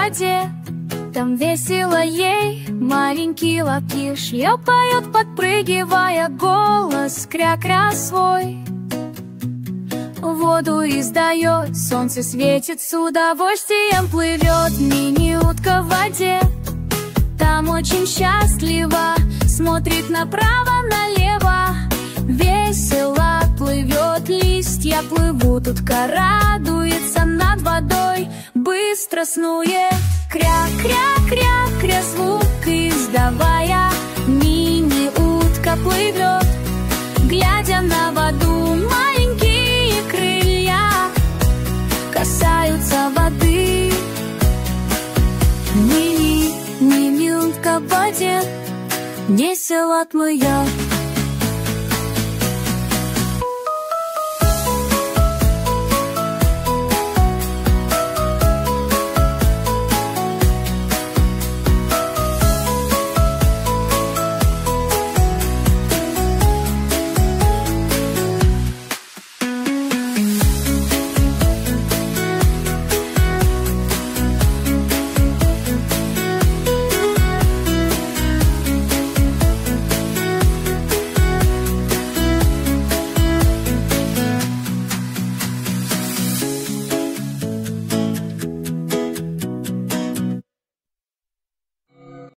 воде. Там весело ей, маленькие лапки шлепают, подпрыгивая, голос кря-кря свой. Воду издает, солнце светит, с удовольствием плывет мини-утка в воде. Там очень счастливо, смотрит направо-налево. Весело плывет, листья плывут, утка радуется над водой, быстро снует, кря-кря-кря-кря звук издавая. Мини-утка плывет, глядя на воду, маленькие крылья касаются воды. Мини-утка в воде весело плывет.